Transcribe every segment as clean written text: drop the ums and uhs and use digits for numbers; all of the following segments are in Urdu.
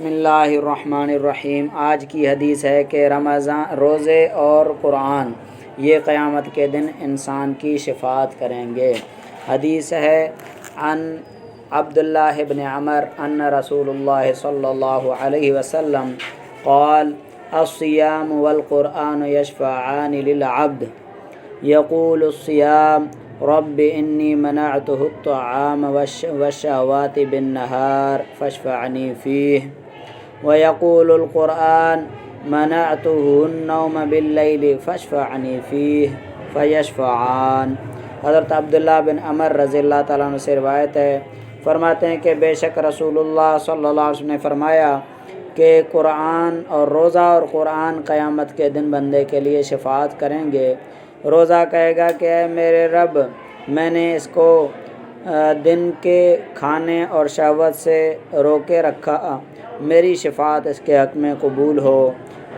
بسم اللہ الرحمن الرحیم۔ آج کی حدیث ہے کہ رمضان، روزے اور قرآن یہ قیامت کے دن انسان کی شفاعت کریں گے۔ حدیث ہے عن عبداللہ بن عمر ان رسول اللہ صلی اللہ علیہ وسلم قال الصیام والقرآن یشفعان للعبد یقول الصیام رب انی منعته الطعام والشهوات بالنهار فاشفعنی فیہ ویقول القرآن منعته النوم باللیل فاشفعنی فیہ فیشفعان۔ حضرت عبداللہ بن عمر رضی اللہ تعالیٰ عنہ سے روایت ہے، فرماتے ہیں کہ بے شک رسول اللہ صلی اللہ علیہ وسلم نے فرمایا کہ قرآن اور روزہ اور قرآن قیامت کے دن بندے کے لیے شفاعت کریں گے۔ روزہ کہے گا کہ اے میرے رب، میں نے اس کو دن کے کھانے اور شہوت سے روکے رکھا، میری شفاعت اس کے حق میں قبول ہو۔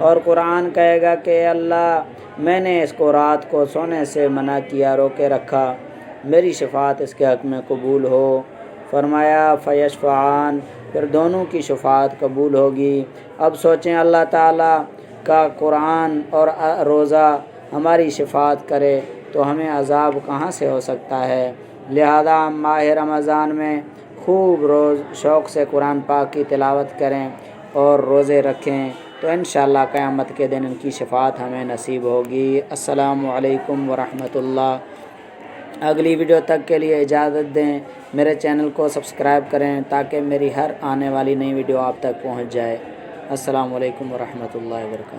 اور قرآن کہے گا کہ اے اللہ، میں نے اس کو رات کو سونے سے منع کیا، روکے رکھا، میری شفاعت اس کے حق میں قبول ہو۔ فرمایا فیشفعان، پھر دونوں کی شفاعت قبول ہوگی۔ اب سوچیں، اللہ تعالیٰ کا قرآن اور روزہ ہماری شفاعت کرے تو ہمیں عذاب کہاں سے ہو سکتا ہے۔ لہذا ماہ رمضان میں خوب شوق سے قرآن پاک کی تلاوت کریں اور روزے رکھیں تو انشاءاللہ قیامت کے دن ان کی شفاعت ہمیں نصیب ہوگی۔ السلام علیکم ورحمۃ اللہ۔ اگلی ویڈیو تک کے لیے اجازت دیں، میرے چینل کو سبسکرائب کریں تاکہ میری ہر آنے والی نئی ویڈیو آپ تک پہنچ جائے۔ السلام علیکم ورحمۃ اللہ وبرکاتہ۔